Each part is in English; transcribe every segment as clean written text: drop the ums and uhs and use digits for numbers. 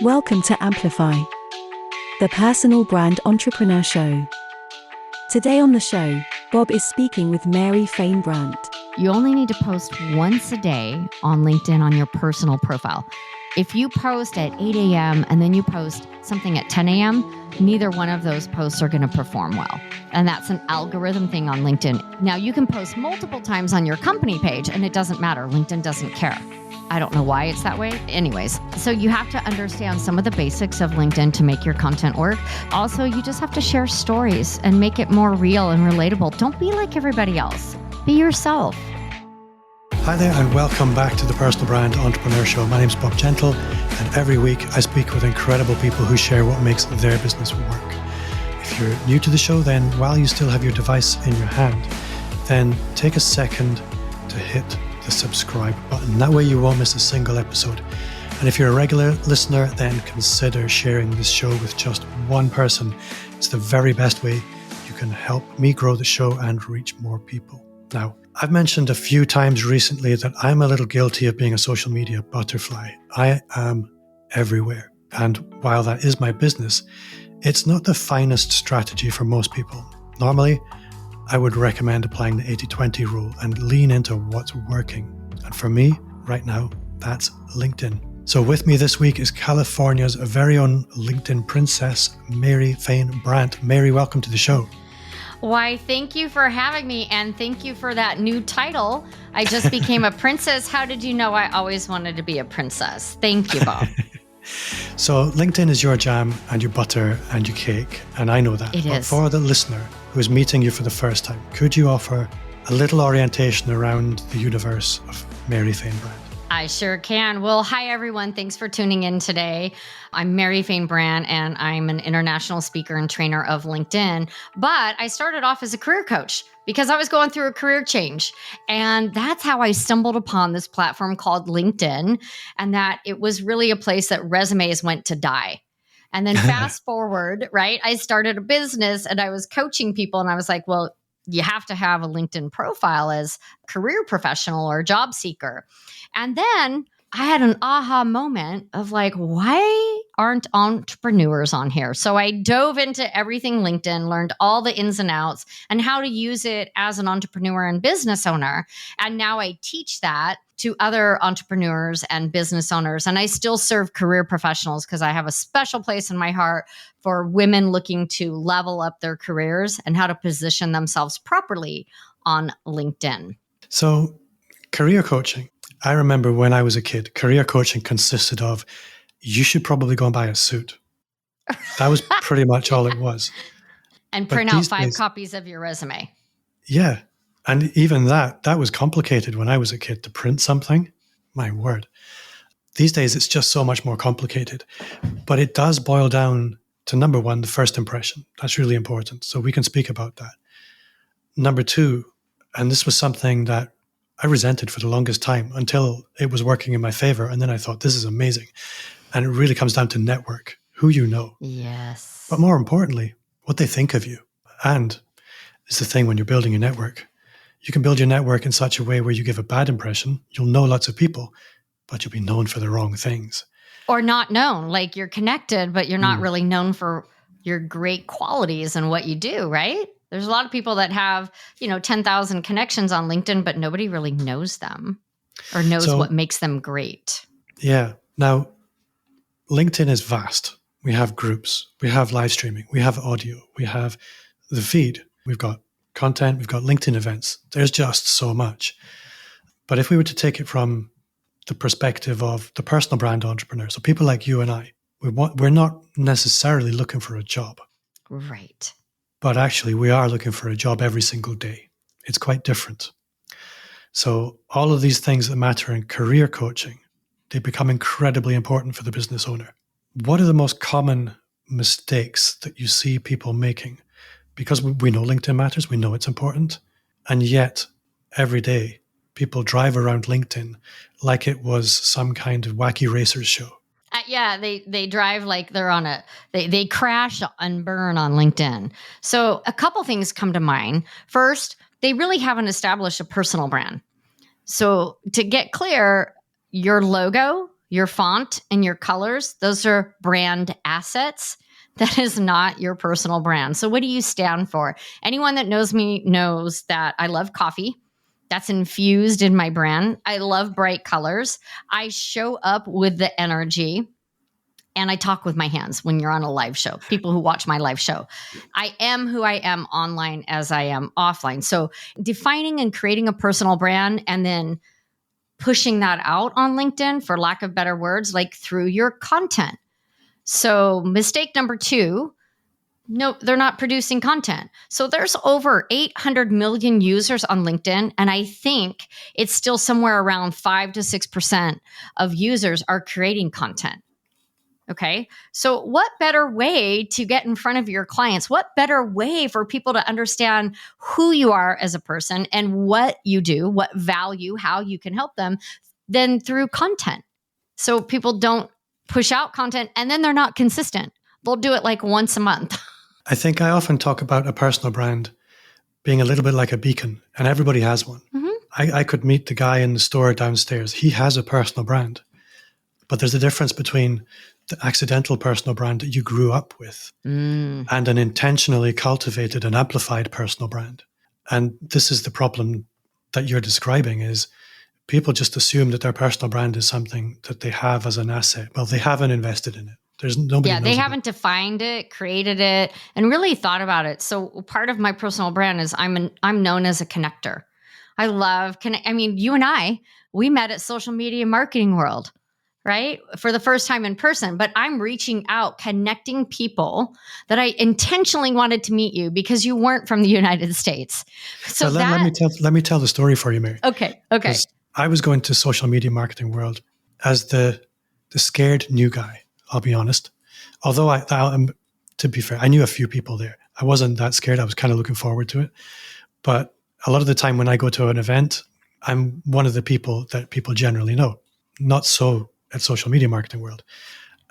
Welcome to Amplify, the personal brand entrepreneur show. Today on the show, Bob is speaking with Mary Fain Brandt. You only need to post once a day on LinkedIn on your personal profile. If you post at 8 a.m. and then you post something at 10 a.m., neither one of those posts are going to perform well. And that's an algorithm thing on LinkedIn. Now, you can post multiple times on your company page and it doesn't matter. LinkedIn doesn't care. I don't know why it's that way. Anyways, so you have to understand some of the basics of LinkedIn to make your content work. Also, you just have to share stories and make it more real and relatable. Don't be like everybody else. Be yourself. Hi there and welcome back to the Personal Brand Entrepreneur Show. My name is Bob Gentle and every week I speak with incredible people who share what makes their business work. If you're new to the show, then while you still have your device in your hand, then take a second to hit the subscribe button. That way you won't miss a single episode. And if you're a regular listener, then consider sharing this show with just one person. It's the very best way you can help me grow the show and reach more people. Now, I've mentioned a few times recently that I'm a little guilty of being a social media butterfly. I am everywhere. And while that is my business, it's not the finest strategy for most people. Normally, I would recommend applying the 80-20 rule and lean into what's working. And for me, right now, that's LinkedIn. So with me this week is California's very own LinkedIn princess, Mary Fain Brandt. Mary, welcome to the show. Why, thank you for having me, and thank you for that new title. I just became a princess. How did you know I always wanted to be a princess? Thank you, Bob. So LinkedIn is your jam and your butter and your cake, and I know that. It but is. For the listener who is meeting you for the first time, could you offer a little orientation around the universe of Mary Fain Brandt? I sure can. Well, hi, everyone. Thanks for tuning in today. I'm Mary Fain Brandt, and I'm an international speaker and trainer of LinkedIn. But I started off as a career coach because I was going through a career change. And that's how I stumbled upon this platform called LinkedIn, and that it was really a place that resumes went to die. And then fast forward, right? I started a business and I was coaching people, and I was like, well, you have to have a LinkedIn profile as a career professional or job seeker. And then I had an aha moment of like, why aren't entrepreneurs on here? So I dove into everything LinkedIn, learned all the ins and outs and how to use it as an entrepreneur and business owner. And now I teach that to other entrepreneurs and business owners. And I still serve career professionals because I have a special place in my heart for women looking to level up their careers and how to position themselves properly on LinkedIn. So career coaching. I remember when I was a kid, career coaching consisted of, you should probably go and buy a suit. That was pretty much all it was. And But print out these 5 days- copies of your resume. Yeah. And even that was complicated when I was a kid to print something. My word. These days, it's just so much more complicated. But it does boil down to, number one, the first impression. That's really important. So we can speak about that. Number two, and this was something that I resented for the longest time until it was working in my favor. And then I thought, this is amazing. And it really comes down to network, who you know. Yes. But more importantly, what they think of you. And it's the thing when you're building a network. You can build your network in such a way where you give a bad impression. You'll know lots of people, but you'll be known for the wrong things. Or not known, like you're connected, but you're not really known for your great qualities and what you do, right? There's a lot of people that have, 10,000 connections on LinkedIn, but nobody really knows them or knows what makes them great. Yeah. Now, LinkedIn is vast. We have groups, we have live streaming, we have audio, we have the feed, we've got content, we've got LinkedIn events. There's just so much. But if we were to take it from the perspective of the personal brand entrepreneur, so people like you and I, we're not necessarily looking for a job. Right. But actually, we are looking for a job every single day. It's quite different. So all of these things that matter in career coaching, they become incredibly important for the business owner. What are the most common mistakes that you see people making? Because we know LinkedIn matters, we know it's important, and yet every day people drive around LinkedIn like it was some kind of wacky racers show. Yeah, they drive like they're on they crash and burn on LinkedIn. So a couple things come to mind. First, they really haven't established a personal brand. So to get clear, your logo, Your font and your colors, those are brand assets. That is not your personal brand. So what do you stand for? Anyone that knows me knows that I love coffee. That's infused in my brand. I love bright colors. I show up with the energy. And I talk with my hands when you're on a live show, people who watch my live show. I am who I am online as I am offline. So defining and creating a personal brand and then pushing that out on LinkedIn, for lack of better words, like through your content. So mistake number 2, no, they're not producing content. So there's over 800 million users on LinkedIn. And I think it's still somewhere around 5 to 6% of users are creating content. Okay. So what better way to get in front of your clients? What better way for people to understand who you are as a person and what you do, what value, how you can help them than through content? So people don't push out content and then they're not consistent. They'll do it like once a month. I think I often talk about a personal brand being a little bit like a beacon, and everybody has one. Mm-hmm. I could meet the guy in the store downstairs. He has a personal brand, but there's a difference between the accidental personal brand that you grew up with and an intentionally cultivated and amplified personal brand. And this is the problem that you're describing, is people just assume that their personal brand is something that they have as an asset. Well, they haven't invested in it. There's nobody. Yeah, they haven't defined it, created it, and really thought about it. So part of my personal brand is I'm known as a connector. I love I mean, you and I, we met at Social Media Marketing World, right? For the first time in person, but I'm reaching out, connecting people that I intentionally wanted to meet you because you weren't from the United States. So let me tell the story for you, Mary. Okay. I was going to Social Media Marketing World as the scared new guy. I'll be honest. Although to be fair, I knew a few people there. I wasn't that scared. I was kind of looking forward to it. But a lot of the time when I go to an event, I'm one of the people that people generally know. Not so at Social Media Marketing World.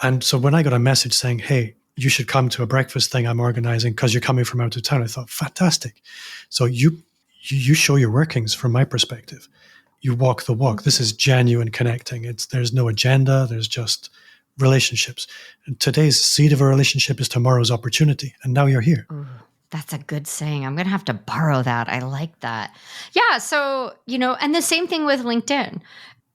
And so when I got a message saying, hey, you should come to a breakfast thing I'm organizing because you're coming from out of town, I thought, fantastic. So you show your workings from my perspective. You walk the walk. This is genuine connecting. There's no agenda. There's just relationships. And today's seed of a relationship is tomorrow's opportunity. And now you're here. Ooh, that's a good saying. I'm going to have to borrow that. I like that. Yeah. So, and the same thing with LinkedIn.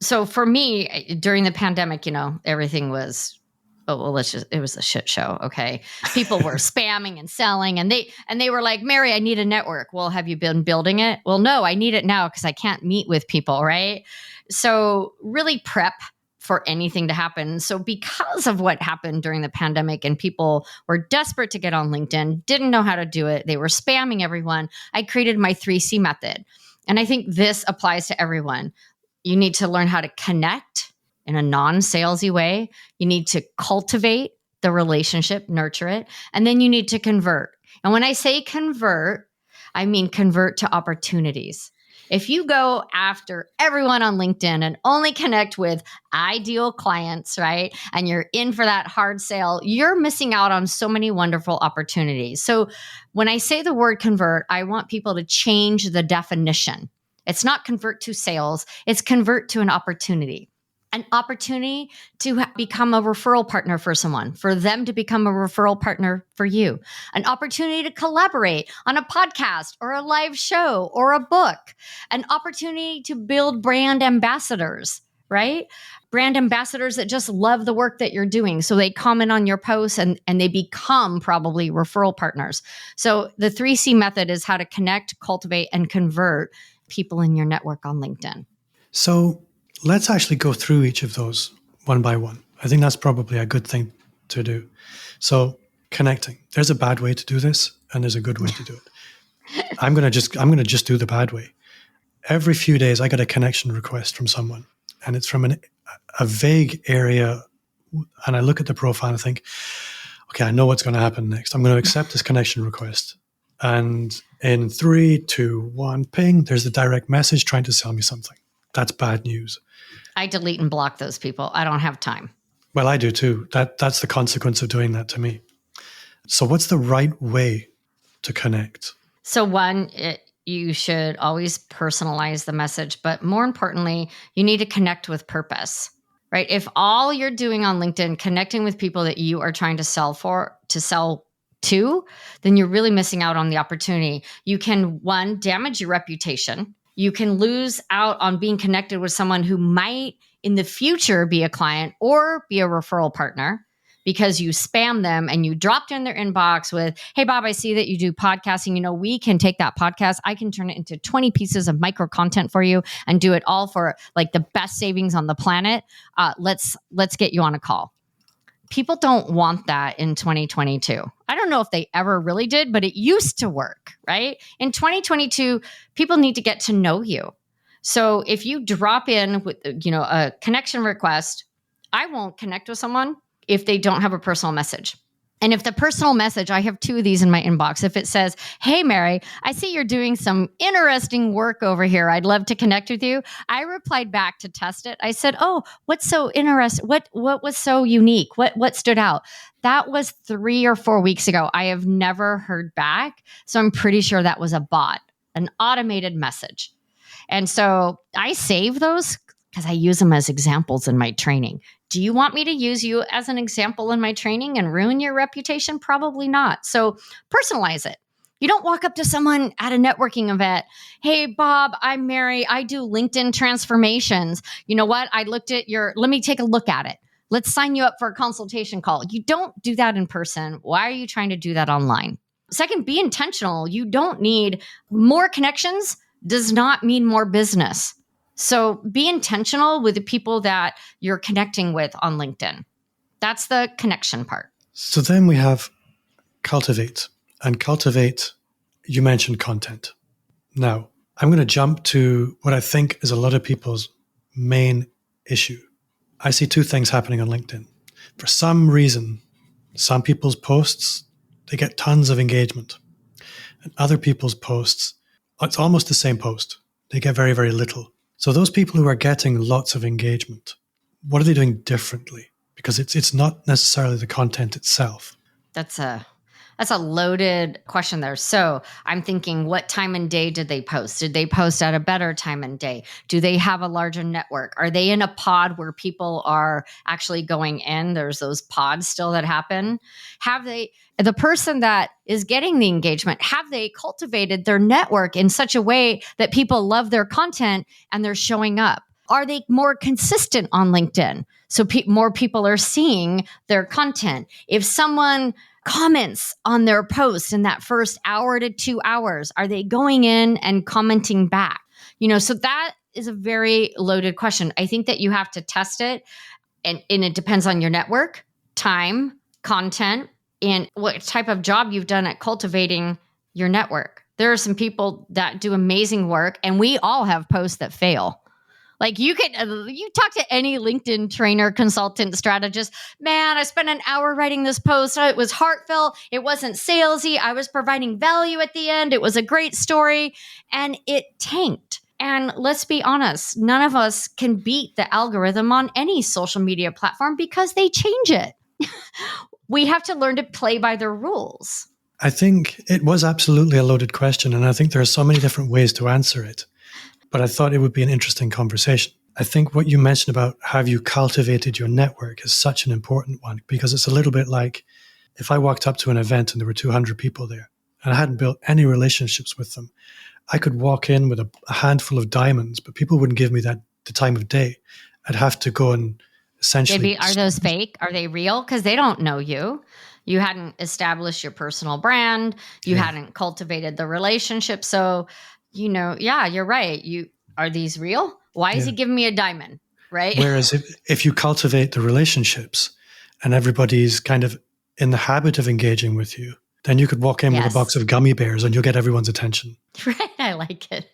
So for me, during the pandemic, everything was, it was a shit show. Okay. People were spamming and selling and they were like, Mary, I need a network. Well, have you been building it? Well, no, I need it now because I can't meet with people. Right. So really prep for anything to happen. So because of what happened during the pandemic and people were desperate to get on LinkedIn, didn't know how to do it, they were spamming everyone, I created my 3C method. And I think this applies to everyone. You need to learn how to connect in a non-salesy way. You need to cultivate the relationship, nurture it, and then you need to convert. And when I say convert, I mean convert to opportunities. If you go after everyone on LinkedIn and only connect with ideal clients, right, and you're in for that hard sale, you're missing out on so many wonderful opportunities. So when I say the word convert, I want people to change the definition. It's not convert to sales, it's convert to an opportunity. An opportunity to become a referral partner for someone, for them to become a referral partner for you, an opportunity to collaborate on a podcast or a live show or a book, an opportunity to build brand ambassadors, right? Brand ambassadors that just love the work that you're doing. So they comment on your posts and they become probably referral partners. So the 3C method is how to connect, cultivate, and convert people in your network on LinkedIn. So let's actually go through each of those one by one. I think that's probably a good thing to do. So connecting. There's a bad way to do this, and there's a good way to do it. I'm gonna just do the bad way. Every few days, I get a connection request from someone, and it's from a vague area. And I look at the profile and I think, okay, I know what's going to happen next. I'm going to accept this connection request, and in 3, 2, 1, ping. There's the direct message trying to sell me something. That's bad news. I delete and block those people. I don't have time. Well, I do too. That's the consequence of doing that to me. So what's the right way to connect? So one, you should always personalize the message, but more importantly, you need to connect with purpose. right? If all you're doing on LinkedIn, connecting with people that you are trying to sell to, then you're really missing out on the opportunity. You can, one, damage your reputation. You can lose out on being connected with someone who might in the future be a client or be a referral partner because you spam them and you dropped in their inbox with, hey, Bob, I see that you do podcasting. You know, we can take that podcast. I can turn it into 20 pieces of micro content for you and do it all for like the best savings on the planet. Let's get you on a call. People don't want that in 2022. I don't know if they ever really did, but it used to work, right? In 2022, people need to get to know you. So if you drop in with, a connection request, I won't connect with someone if they don't have a personal message. And if the personal message, I have 2 of these in my inbox. If it says, hey, Mary, I see you're doing some interesting work over here. I'd love to connect with you. I replied back to test it. I said, oh, what's so interesting? What was so unique? What stood out? That was 3 or 4 weeks ago. I have never heard back. So I'm pretty sure that was a bot, an automated message. And so I save those because I use them as examples in my training. Do you want me to use you as an example in my training and ruin your reputation? Probably not. So personalize it. You don't walk up to someone at a networking event. Hey, Bob, I'm Mary. I do LinkedIn transformations. You know what? Let me take a look at it. Let's sign you up for a consultation call. You don't do that in person. Why are you trying to do that online? Second, be intentional. You don't need more connections does not mean more business. So be intentional with the people that you're connecting with on LinkedIn. That's the connection part. So then we have cultivate. And cultivate, you mentioned content. Now, I'm going to jump to what I think is a lot of people's main issue. I see 2 things happening on LinkedIn. For some reason, some people's posts, they get tons of engagement. And other people's posts, it's almost the same post. They get very, very little. So those people who are getting lots of engagement, what are they doing differently? Because it's not necessarily the content itself. That's a loaded question there. So I'm thinking, what time and day did they post? Did they post at a better time and day? Do they have a larger network? Are they in a pod where people are actually going in? There's those pods still that happen. The person that is getting the engagement, have they cultivated their network in such a way that people love their content and they're showing up? Are they more consistent on LinkedIn? So more people are seeing their content. If someone comments on their post in that first hour to 2 hours, are they going in and commenting back? So that is a very loaded question. I think that you have to test it, and it depends on your network, time, content, and what type of job you've done at cultivating your network. There are some people that do amazing work, and we all have posts that fail. Like you talk to any LinkedIn trainer, consultant, strategist, man, I spent an hour writing this post. It was heartfelt. It wasn't salesy. I was providing value at the end. It was a great story, and it tanked. And let's be honest, none of us can beat the algorithm on any social media platform because they change it. We have to learn to play by their rules. I think it was absolutely a loaded question, and I think there are so many different ways to answer it. But I thought it would be an interesting conversation. I think what you mentioned about have you cultivated your network is such an important one, because it's a little bit like if I walked up to an event and there were 200 people there and I hadn't built any relationships with them, I could walk in with a handful of diamonds, but people wouldn't give me the time of day. I'd have to go and essentially... Are those fake? Are they real? Because they don't know you. You hadn't established your personal brand. You hadn't cultivated the relationship. So... you're right. Are these real? Why is he giving me a diamond? Right. Whereas if you cultivate the relationships and everybody's kind of in the habit of engaging with you, then you could walk in with a box of gummy bears and you'll get everyone's attention. Right. I like it.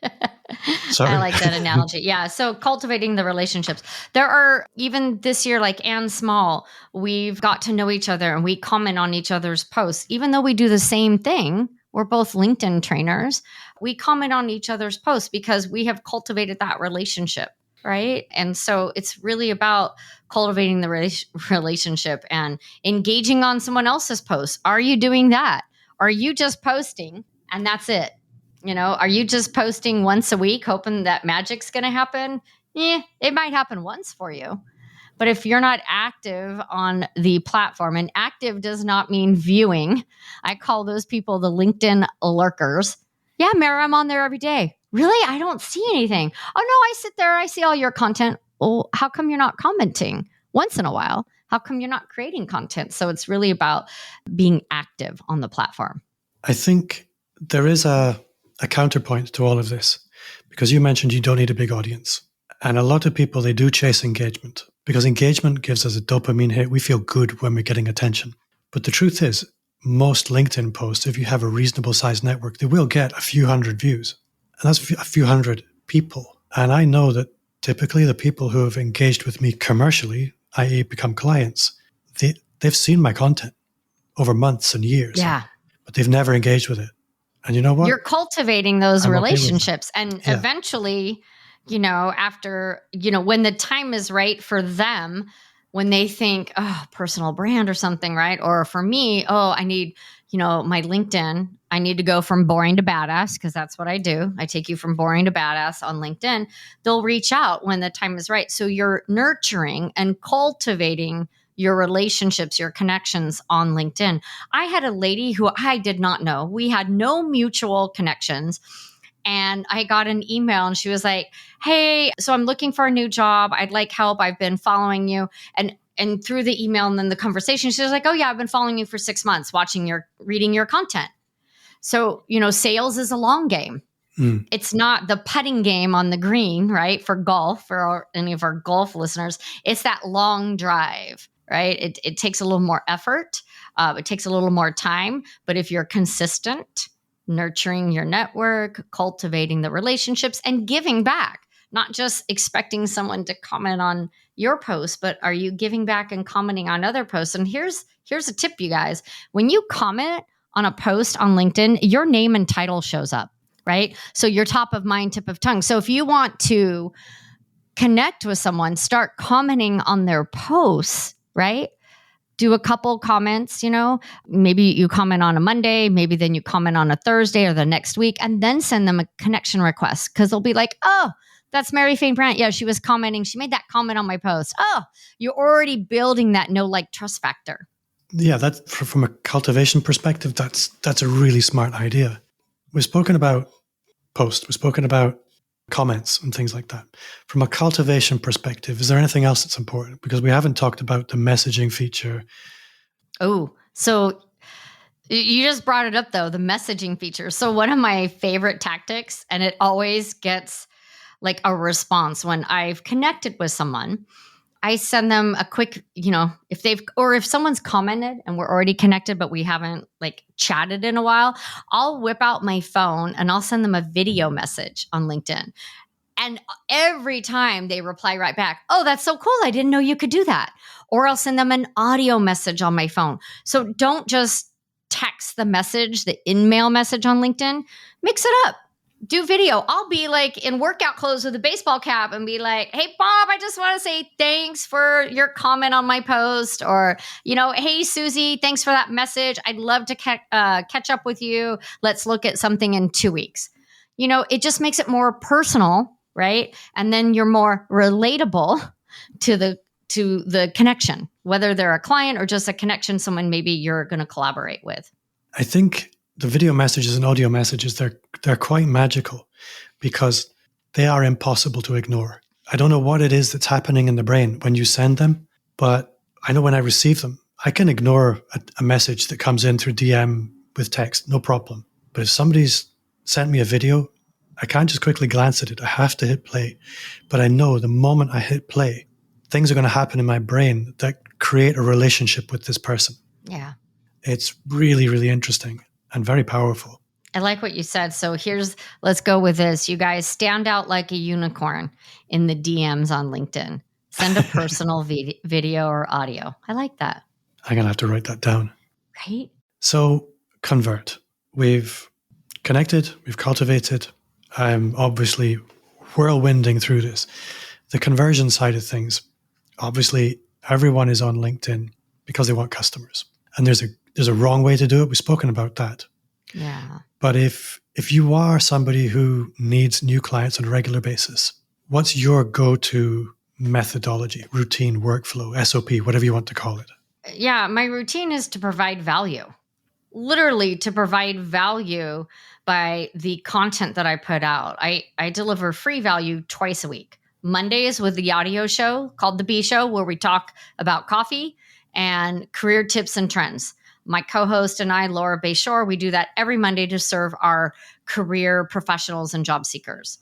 Sorry. I like that analogy. Yeah. So cultivating the relationships. There are, even this year, like Ann Small, we've got to know each other and we comment on each other's posts, even though we do the same thing. We're both LinkedIn trainers. We comment on each other's posts because we have cultivated that relationship, right? And so it's really about cultivating the relationship and engaging on someone else's posts. Are you doing that? Are you just posting and that's it? Are you just posting once a week hoping that magic's going to happen? It might happen once for you. But if you're not active on the platform, and active does not mean viewing, I call those people the LinkedIn lurkers. Yeah, Mary, I'm on there every day. Really? I don't see anything. Oh, no, I sit there. I see all your content. Well, how come you're not commenting once in a while? How come you're not creating content? So it's really about being active on the platform. I think there is a counterpoint to all of this, because you mentioned you don't need a big audience. And a lot of people, they do chase engagement because engagement gives us a dopamine hit. We feel good when we're getting attention. But the truth is, most LinkedIn posts, if you have a reasonable sized network, they will get a few hundred views. And that's a few hundred people. And I know that typically the people who have engaged with me commercially, i.e. become clients, they've seen my content over months and years. Yeah. But they've never engaged with it. And you know what? You're cultivating those I'm okay with relationships. that. And Yeah. eventually, after, when the time is right for them, when they think, oh, personal brand or something, right? Or for me, I need, my LinkedIn, I need to go from boring to badass, because that's what I do. I take you from boring to badass on LinkedIn. They'll reach out when the time is right. So you're nurturing and cultivating your relationships, your connections on LinkedIn. I had a lady who I did not know. We had no mutual connections. And I got an email and she was like, hey, so I'm looking for a new job. I'd like help. I've been following you. And through the email and then the conversation, she was like, oh yeah, I've been following you for 6 months, reading your content. So, sales is a long game. Mm. It's not the putting game on the green, right? For golf, any of our golf listeners, it's that long drive, right? It takes a little more effort. It takes a little more time. But if you're consistent, nurturing your network, cultivating the relationships, and giving back, not just expecting someone to comment on your post, but are you giving back and commenting on other posts? And here's a tip, you guys. When you comment on a post on LinkedIn, your name and title shows up, right? So you're top of mind, tip of tongue. So if you want to connect with someone, start commenting on their posts, right? Do a couple comments, maybe you comment on a Monday, maybe then you comment on a Thursday or the next week, and then send them a connection request, because they'll be like, oh, that's Mary Fain Brandt. Yeah, she was commenting. She made that comment on my post. Oh, you're already building that know, like, trust factor. Yeah, that's from a cultivation perspective, that's a really smart idea. We've spoken about posts, we've spoken about comments and things like that. From a cultivation perspective, is there anything else that's important? Because we haven't talked about the messaging feature. Oh, so you just brought it up, though, the messaging feature. So one of my favorite tactics, and it always gets like a response when I've connected with someone, I send them a quick, if someone's commented and we're already connected, but we haven't chatted in a while, I'll whip out my phone and I'll send them a video message on LinkedIn. And every time they reply right back, oh, that's so cool. I didn't know you could do that. Or I'll send them an audio message on my phone. So don't just text the message, the in-mail message on LinkedIn. Mix it up. Do video. I'll be in workout clothes with a baseball cap and be like, hey, Bob, I just want to say thanks for your comment on my post. Or, hey, Susie, thanks for that message. I'd love to catch up with you. Let's look at something in 2 weeks. It just makes it more personal, right? And then you're more relatable to the connection, whether they're a client or just a connection, someone maybe you're going to collaborate with. I think the video messages and audio messages, they're quite magical because they are impossible to ignore. I don't know what it is that's happening in the brain when you send them, but I know when I receive them, I can ignore a message that comes in through DM with text, no problem. But if somebody's sent me a video, I can't just quickly glance at it. I have to hit play. But I know the moment I hit play, things are going to happen in my brain that create a relationship with this person. Yeah. It's really, really interesting and very powerful. I like what you said. So let's go with this. You guys stand out like a unicorn in the DMs on LinkedIn. Send a personal video or audio. I like that. I'm going to have to write that down. Right? So convert. We've connected, we've cultivated. I'm obviously whirlwinding through this. The conversion side of things, obviously everyone is on LinkedIn because they want customers. And there's a wrong way to do it. We've spoken about that. Yeah. But if you are somebody who needs new clients on a regular basis, what's your go-to methodology, routine, workflow, SOP, whatever you want to call it? Yeah, my routine is to provide value. Literally to provide value by the content that I put out. I deliver free value twice a week. Mondays with the audio show called The B Show, where we talk about coffee and career tips and trends. My co-host and I, Laura Bayshore, we do that every Monday to serve our career professionals and job seekers.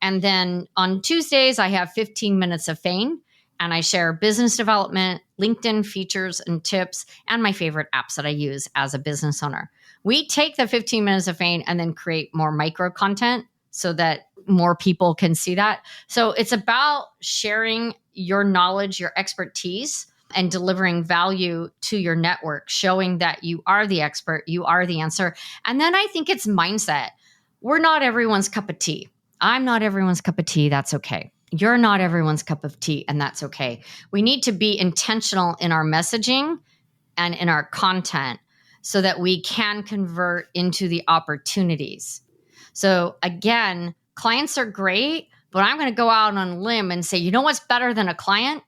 And then on Tuesdays, I have 15 minutes of Fain, and I share business development, LinkedIn features and tips, and my favorite apps that I use as a business owner. We take the 15 minutes of Fain and then create more micro content so that more people can see that. So it's about sharing your knowledge, your expertise, and delivering value to your network, showing that you are the expert, you are the answer. And then I think it's mindset. We're not everyone's cup of tea. I'm not everyone's cup of tea. That's okay. You're not everyone's cup of tea, and that's okay. We need to be intentional in our messaging and in our content so that we can convert into the opportunities. So again, clients are great, but I'm going to go out on a limb and say, you know what's better than a client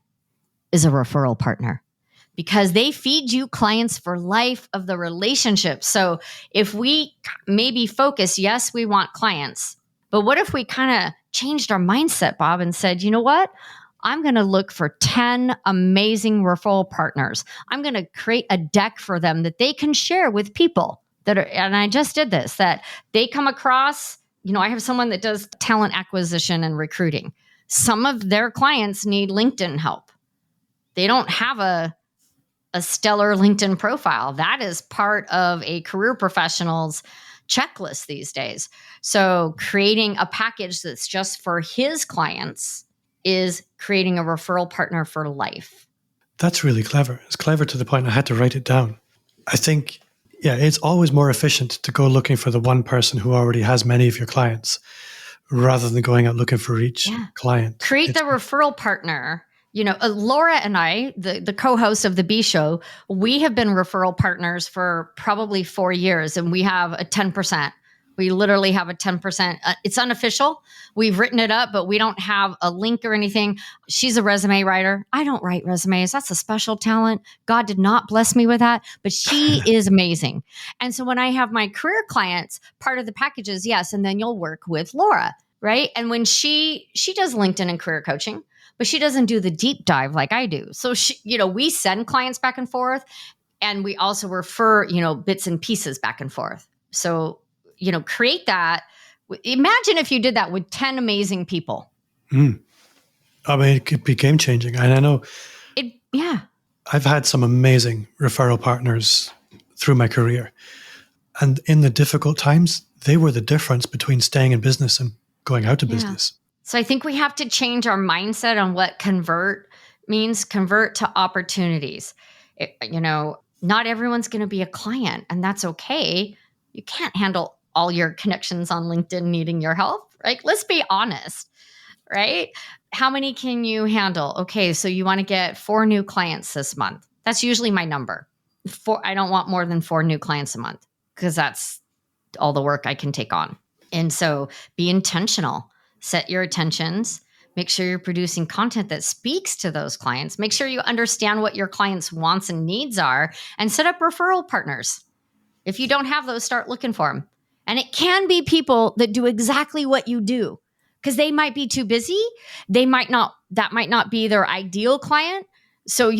is a referral partner, because they feed you clients for life of the relationship. So if we maybe focus, yes, we want clients, but what if we kind of changed our mindset, Bob, and said, you know what? I'm going to look for 10 amazing referral partners. I'm going to create a deck for them that they can share with people that are, and I just did this, that they come across, I have someone that does talent acquisition and recruiting. Some of their clients need LinkedIn help. They don't have a stellar LinkedIn profile. That is part of a career professional's checklist these days. So creating a package that's just for his clients is creating a referral partner for life. That's really clever. It's clever to the point I had to write it down. I think, it's always more efficient to go looking for the one person who already has many of your clients rather than going out looking for each client. Create the referral partner. Laura and I, the co-host of the B Show, we have been referral partners for probably 4 years, and we have a 10%. We literally have a 10%. It's unofficial. We've written it up, but we don't have a link or anything. She's a resume writer. I don't write resumes. That's a special talent. God did not bless me with that, but she is amazing. And so when I have my career clients, part of the package is yes, and then you'll work with Laura, right? And when she does LinkedIn and career coaching, but she doesn't do the deep dive like I do. So we send clients back and forth, and we also refer, bits and pieces back and forth. So, create that. Imagine if you did that with 10 amazing people. I mean, it could be game changing. And I know I've had some amazing referral partners through my career. And in the difficult times, they were the difference between staying in business and going out of business. So I think we have to change our mindset on what convert means, convert to opportunities. Not everyone's going to be a client, and that's okay. You can't handle all your connections on LinkedIn needing your help, right? Let's be honest, right? How many can you handle? Okay, so you want to get 4 new clients this month. That's usually my number. I don't want more than 4 new clients a month because that's all the work I can take on. And so be intentional. Set your attentions. Make sure you're producing content that speaks to those clients. Make sure you understand what your clients' wants and needs are, and set up referral partners. If you don't have those, start looking for them. And it can be people that do exactly what you do, because they might be too busy. That might not be their ideal client. So,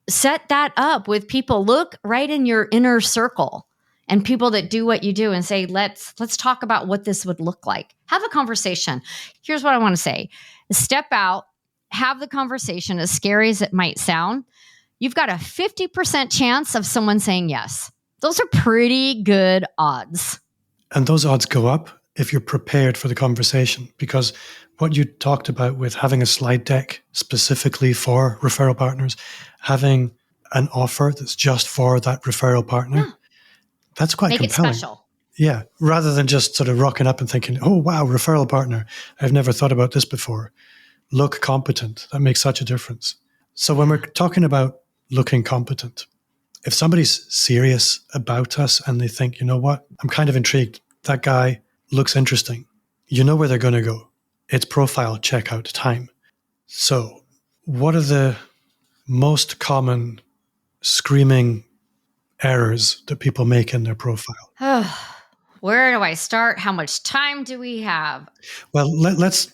set that up with people. Look right in your inner circle and people that do what you do and say, let's talk about what this would look like. Have a conversation. Here's what I want to say. Step out, have the conversation. As scary as it might sound, you've got a 50% chance of someone saying yes. Those are pretty good odds. And those odds go up if you're prepared for the conversation, because what you talked about with having a slide deck specifically for referral partners, having an offer that's just for that referral partner, that's quite compelling. Make it special. Yeah, rather than just sort of rocking up and thinking, oh, wow, referral partner. I've never thought about this before. Look competent. That makes such a difference. So when we're talking about looking competent, if somebody's serious about us and they think, you know what, I'm kind of intrigued. That guy looks interesting. You know where they're going to go. It's profile checkout time. So, what are the most common screaming errors that people make in their profile? Where do I start? How much time do we have? Well, let's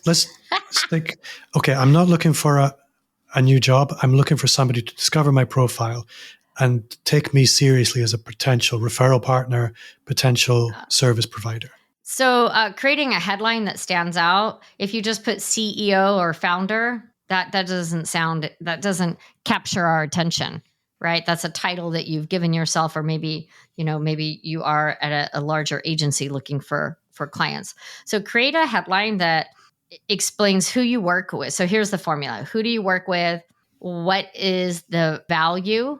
stick. Okay, I'm not looking for a new job. I'm looking for somebody to discover my profile and take me seriously as a potential referral partner, potential service provider. So creating a headline that stands out, if you just put CEO or founder, that doesn't capture our attention, right? That's a title that you've given yourself, or maybe you are at a larger agency looking for clients. So create a headline that explains who you work with. So here's the formula. Who do you work with? What is the value?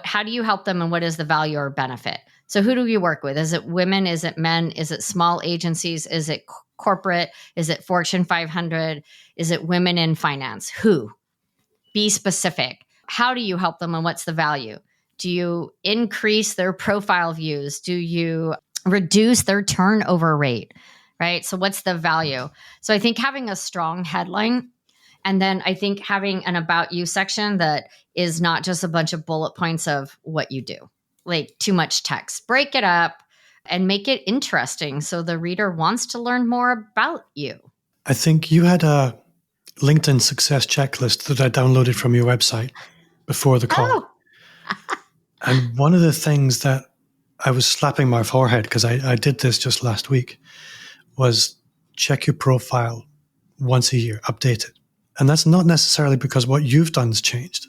How do you help them, and what is the value or benefit? So who do you work with? Is it women? Is it men? Is it small agencies? Is it corporate? Is it Fortune 500? Is it women in finance? Who? Be specific. How do you help them, and what's the value? Do you increase their profile views? Do you reduce their turnover rate? Right? So what's the value? So I think having a strong headline, and then I think having an about you section that is not just a bunch of bullet points of what you do, like too much text. Break it up and make it interesting so the reader wants to learn more about you. I think you had a LinkedIn success checklist that I downloaded from your website before the call. Oh. And one of the things that I was slapping my forehead, because I did this just last week, was check your profile once a year, update it. And that's not necessarily because what you've done has changed.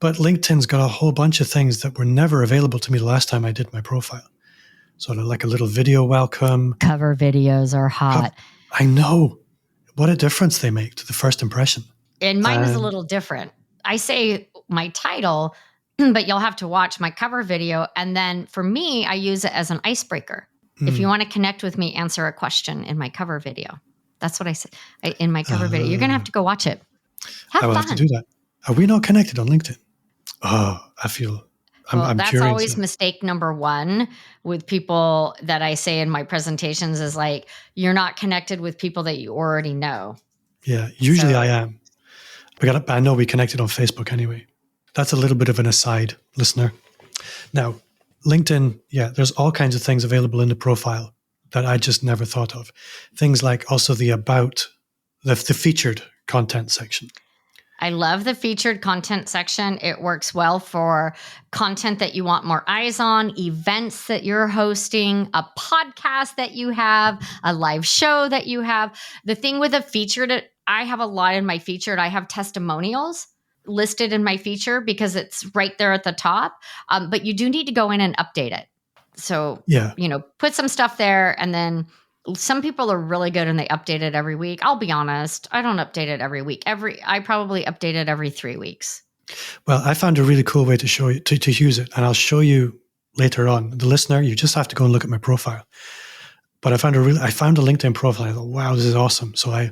But LinkedIn's got a whole bunch of things that were never available to me the last time I did my profile. Sort of like a little video welcome. Cover videos are hot. I know. What a difference they make to the first impression. And mine is a little different. I say my title, but you'll have to watch my cover video. And then for me, I use it as an icebreaker. If you want to connect with me, answer a question in my cover video. That's what I said in my cover video. You're going to have to go watch it. I will have to do that. Are we not connected on LinkedIn? Oh, I feel I'm that's curious. always mistake number one with people that I say in my presentations is like, you're not connected with people that you already know. Yeah, usually I am. I know we connected on Facebook anyway. That's a little bit of an aside, listener. Now, LinkedIn, there's all kinds of things available in the profile that I just never thought of. Things like also the featured content section. I love the featured content section. It works well for content that you want more eyes on, events that you're hosting, a podcast that you have, a live show that you have. The thing with a featured, I have a lot in my featured. I have testimonials listed in my feature because it's right there at the top. But you do need to go in and update it. So, put some stuff there, and then some people are really good and they update it every week. I'll be honest, I don't update it every week. I probably update it every 3 weeks. Well, I found a really cool way to show you to use it, and I'll show you later on. The listener, you just have to go and look at my profile. But I found a LinkedIn profile. I thought, wow, this is awesome. So I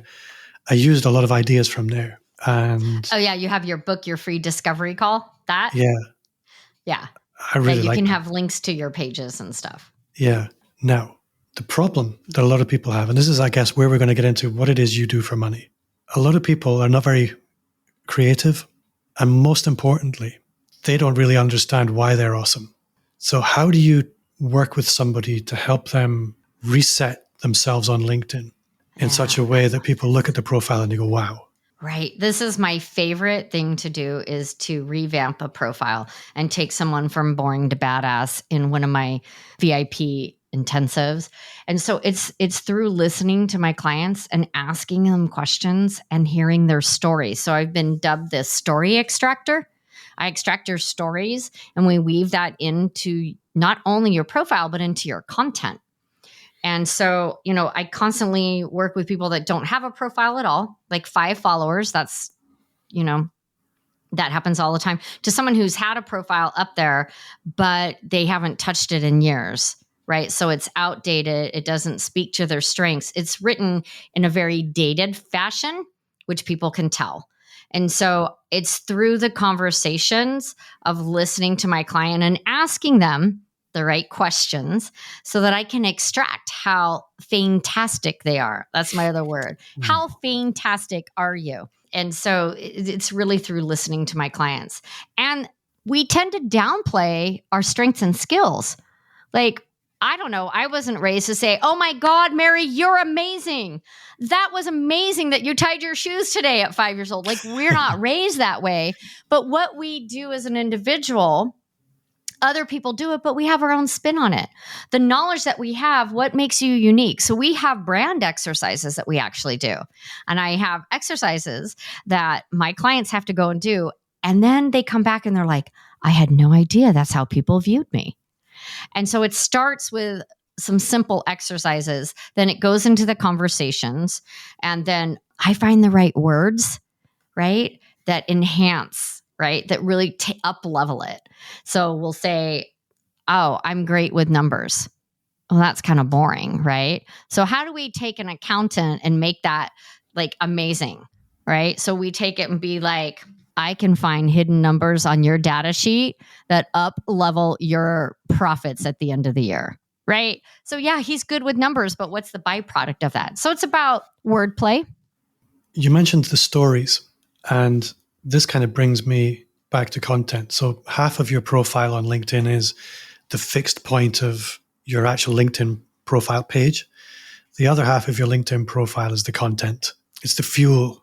used a lot of ideas from there. And you have your book, your free discovery call. That yeah, I really like. You can have links to your pages and stuff. Yeah. Now, the problem that a lot of people have, and this is, I guess, where we're going to get into what it is you do for money. A lot of people are not very creative, and most importantly, they don't really understand why they're awesome. So how do you work with somebody to help them reset themselves on LinkedIn in such a way that people look at the profile and they go, wow? Right. This is my favorite thing to do, is to revamp a profile and take someone from boring to badass in one of my VIP intensives. And so it's through listening to my clients and asking them questions and hearing their stories. So I've been dubbed the story extractor. I extract your stories and we weave that into not only your profile, but into your content. And so, I constantly work with people that don't have a profile at all, like 5 followers. That's, that happens all the time, to someone who's had a profile up there, but they haven't touched it in years. Right. So it's outdated. It doesn't speak to their strengths. It's written in a very dated fashion, which people can tell. And so it's through the conversations of listening to my client and asking them the right questions so that I can extract how fantastic they are. That's my other word. How fantastic are you? And so it's really through listening to my clients. And we tend to downplay our strengths and skills. Like, I don't know. I wasn't raised to say, oh my God, Mary, you're amazing. That was amazing that you tied your shoes today at 5 years old. Like, we're not raised that way. But what we do as an individual, other people do it, but we have our own spin on it. The knowledge that we have, what makes you unique? So we have brand exercises that we actually do. And I have exercises that my clients have to go and do. And then they come back and they're like, I had no idea that's how people viewed me. And so it starts with some simple exercises. Then it goes into the conversations. And then I find the right words, right, that enhance, right, that really up level it. So we'll say, oh, I'm great with numbers. Well, that's kind of boring, right? So how do we take an accountant and make that like amazing, right? So we take it and be like, I can find hidden numbers on your data sheet that up level your profits at the end of the year, right? So yeah, he's good with numbers, but what's the byproduct of that? So it's about wordplay. You mentioned the stories, and this kind of brings me back to content. So half of your profile on LinkedIn is the fixed point of your actual LinkedIn profile page. The other half of your LinkedIn profile is the content. It's the fuel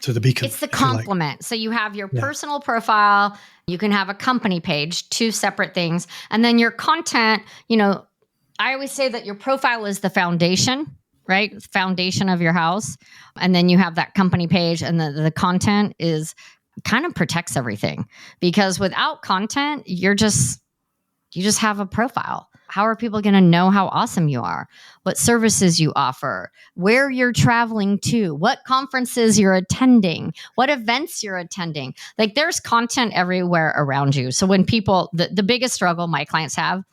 to the beacon. It's the complement. So you have your personal profile, you can have a company page, two separate things. And then your content, I always say that your profile is the foundation, right? Foundation of your house. And then you have that company page, and the content is kind of protects everything, because without content, you just have a profile. How are people going to know how awesome you are? What services you offer, where you're traveling to, what conferences you're attending, what events you're attending. Like, there's content everywhere around you. So when people, the biggest struggle my clients have,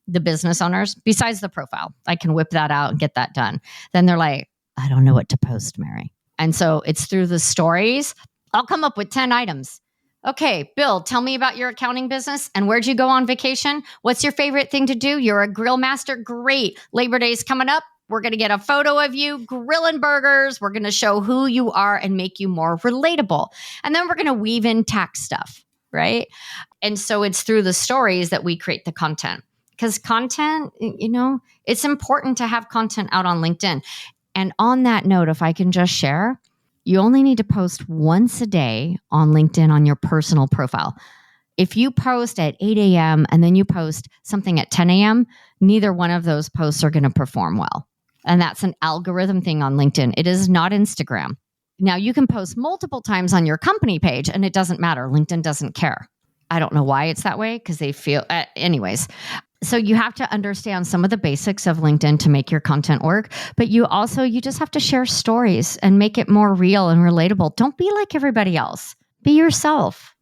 the business owners, besides the profile, I can whip that out and get that done. Then they're like, I don't know what to post, Mary. And so it's through the stories. I'll come up with 10 items. Okay, Bill, tell me about your accounting business and where'd you go on vacation? What's your favorite thing to do? You're a grill master. Great. Labor Day's coming up. We're going to get a photo of you grilling burgers. We're going to show who you are and make you more relatable. And then we're going to weave in tax stuff, right? And so it's through the stories that we create the content. Because content, it's important to have content out on LinkedIn. And on that note, if I can just share, you only need to post once a day on LinkedIn on your personal profile. If you post at 8 a.m. and then you post something at 10 a.m., neither one of those posts are going to perform well. And that's an algorithm thing on LinkedIn. It is not Instagram. Now, you can post multiple times on your company page and it doesn't matter. LinkedIn doesn't care. I don't know why it's that way, because they feel, anyways. So you have to understand some of the basics of LinkedIn to make your content work, but you just have to share stories and make it more real and relatable. Don't be like everybody else. Be yourself.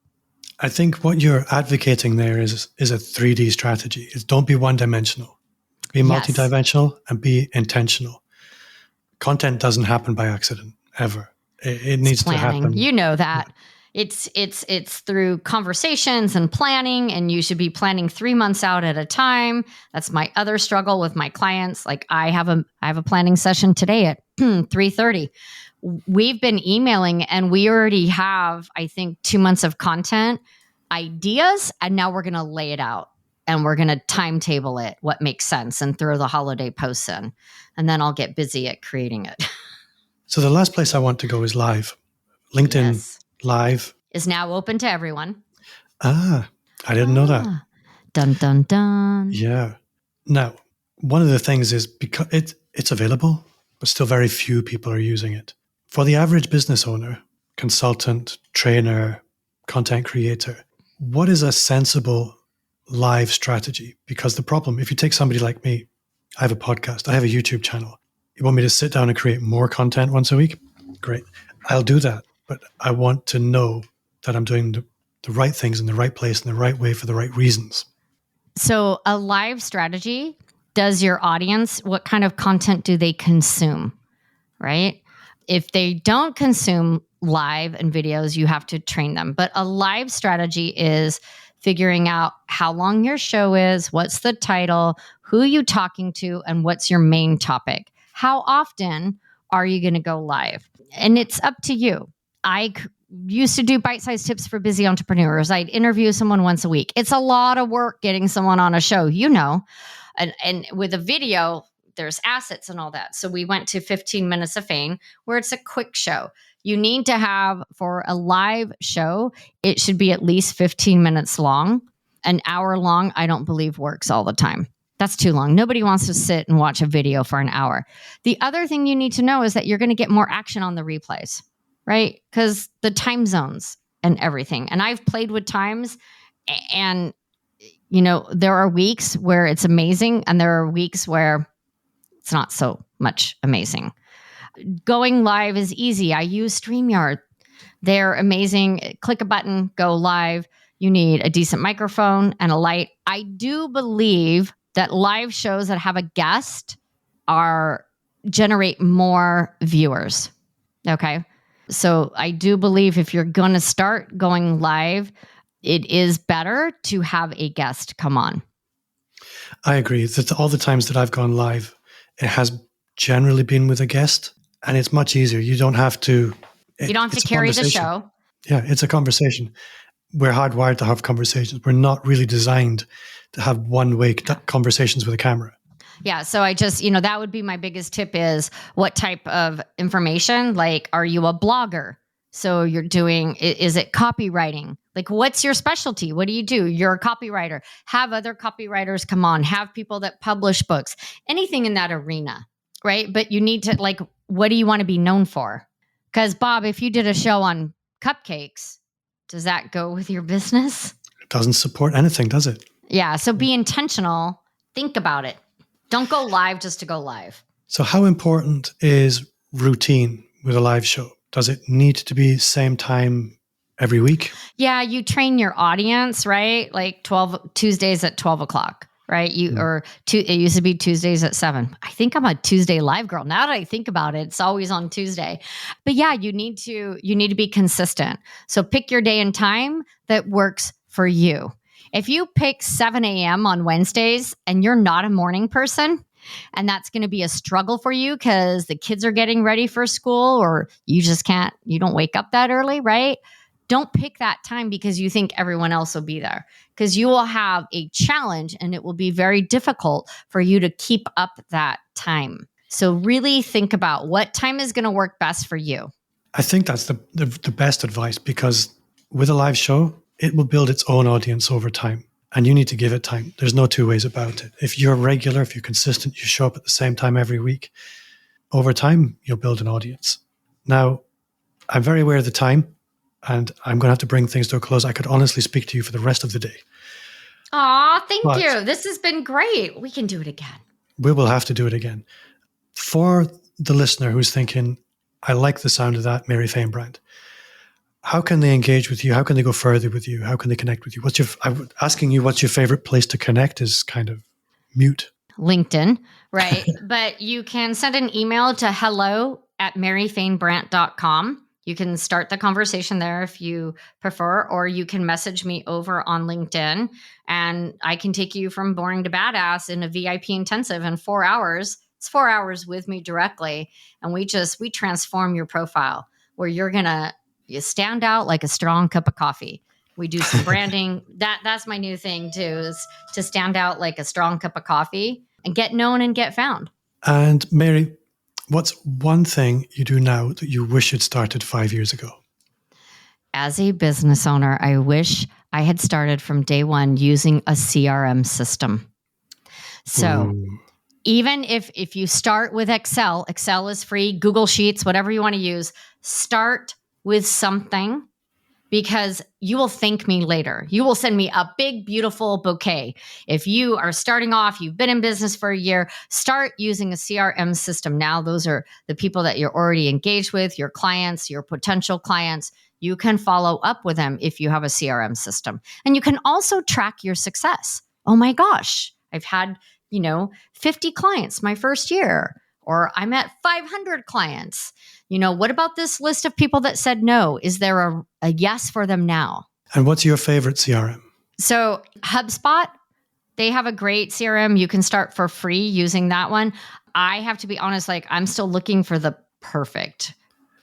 I think what you're advocating there is a 3D strategy. Is don't be one-dimensional. Be multidimensional and be intentional. Content doesn't happen by accident, ever. It needs to happen. You know that. It's through conversations and planning, and you should be planning 3 months out at a time. That's my other struggle with my clients. Like, I have a planning session today at 3:30. We've been emailing and we already have, I think, 2 months of content ideas, and now we're going to lay it out and we're going to timetable it, what makes sense, and throw the holiday posts in, and then I'll get busy at creating it. So the last place I want to go is live. LinkedIn Live is now open to everyone. I didn't know that. Dun, dun, dun. Yeah. Now, one of the things is because it's available, but still very few people are using it. For the average business owner, consultant, trainer, content creator, what is a sensible live strategy? Because the problem, if you take somebody like me, I have a podcast, I have a YouTube channel. You want me to sit down and create more content once a week? Great. I'll do that. But I want to know that I'm doing the right things in the right place in the right way for the right reasons. So a live strategy, does your audience, what kind of content do they consume, right? If they don't consume live and videos, you have to train them. But a live strategy is figuring out how long your show is, what's the title, who you talking to, and what's your main topic. How often are you going to go live? And it's up to you. used to do bite-sized tips for busy entrepreneurs. I'd interview someone once a week. It's a lot of work getting someone on a show, and with a video, there's assets and all that. So we went to 15 minutes of Fain, where it's a quick show. You need to have, for a live show, it should be at least 15 minutes long. An hour long, I don't believe works all the time. That's too long. Nobody wants to sit and watch a video for an hour. The other thing you need to know is that you're going to get more action on the replays, right? Because the time zones and everything. And I've played with times, and, there are weeks where it's amazing, and there are weeks where it's not so much amazing. Going live is easy. I use StreamYard. They're amazing. Click a button, go live. You need a decent microphone and a light. I do believe that live shows that have a guest generate more viewers. Okay. So I do believe if you're going to start going live, it is better to have a guest come on. I agree. That all the times that I've gone live, it has generally been with a guest, and it's much easier. You don't have to. You don't have to carry the show. Yeah, it's a conversation. We're hardwired to have conversations. We're not really designed to have one-way conversations with a camera. Yeah. So I just, that would be my biggest tip is what type of information? Like, are you a blogger? So you're doing, is it copywriting? Like, what's your specialty? What do? You're a copywriter. Have other copywriters come on. Have people that publish books. Anything in that arena, right? But you need to, what do you want to be known for? Because, Bob, if you did a show on cupcakes, does that go with your business? It doesn't support anything, does it? Yeah. So be intentional. Think about it. Don't go live just to go live. So how important is routine with a live show? Does it need to be same time every week? Yeah, you train your audience, right? Like Tuesdays at 12 o'clock, right? It used to be Tuesdays at 7. I think I'm a Tuesday live girl. Now that I think about it, it's always on Tuesday. But yeah, you need to be consistent. So pick your day and time that works for you. If you pick 7 a.m. on Wednesdays and you're not a morning person, and that's going to be a struggle for you because the kids are getting ready for school, or you don't wake up that early, right? Don't pick that time because you think everyone else will be there, because you will have a challenge and it will be very difficult for you to keep up that time. So really think about what time is going to work best for you. I think that's the best advice, because with a live show, it will build its own audience over time, and you need to give it time. There's no two ways about it. If you're regular, if you're consistent, you show up at the same time every week, over time, you'll build an audience. Now, I'm very aware of the time, and I'm going to have to bring things to a close. I could honestly speak to you for the rest of the day. Aw, thank you. This has been great. We can do it again. We will have to do it again. For the listener who's thinking, I like the sound of that, Mary Fain Brandt, how can they engage with you? How can they go further with you? How can they connect with you? I'm asking you what's your favorite place to connect is kind of mute. LinkedIn, right? But you can send an email to hello@maryfainbrandt.com. You can start the conversation there if you prefer, or you can message me over on LinkedIn, and I can take you from boring to badass in a VIP intensive in 4 hours. It's 4 hours with me directly. And we transform your profile where you stand out like a strong cup of coffee. We do some branding. That's my new thing too, is to stand out like a strong cup of coffee and get known and get found. And Mary, what's one thing you do now that you wish you'd started 5 years ago? As a business owner, I wish I had started from day one using a CRM system. So even if you start with Excel is free, Google Sheets, whatever you want to use, start with something, because you will thank me later. You will send me a big, beautiful bouquet. If you are starting off, you've been in business for a year, start using a CRM system now. Those are the people that you're already engaged with, your clients, your potential clients. You can follow up with them if you have a CRM system. And you can also track your success. Oh my gosh, I've had, 50 clients my first year, or I'm at 500 clients. What about this list of people that said no? Is there a yes for them now? And what's your favorite CRM? So HubSpot, they have a great CRM. You can start for free using that one. I have to be honest, I'm still looking for the perfect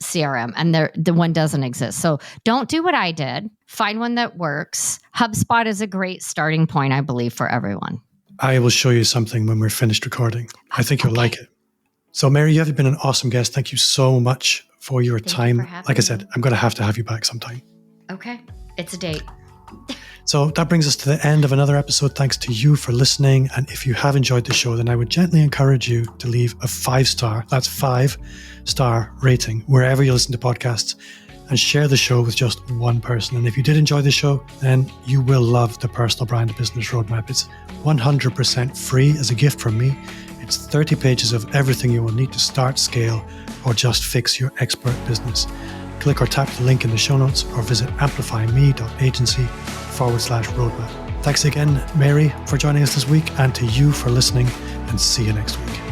CRM, and the one doesn't exist. So don't do what I did. Find one that works. HubSpot is a great starting point, I believe, for everyone. I will show you something when we're finished recording. I think you'll like it. So Mary, you have been an awesome guest. Thank you so much for your time. Like I said, I'm going to have you back sometime. Okay. It's a date. So that brings us to the end of another episode. Thanks to you for listening. And if you have enjoyed the show, then I would gently encourage you to leave a 5-star, that's 5-star rating wherever you listen to podcasts, and share the show with just one person. And if you did enjoy the show, then you will love the Personal Brand Business Roadmap. It's 100% free as a gift from me. It's 30 pages of everything you will need to start, scale, or just fix your expert business. Click or tap the link in the show notes or visit amplifyme.agency/roadmap. Thanks again, Mary, for joining us this week, and to you for listening, and see you next week.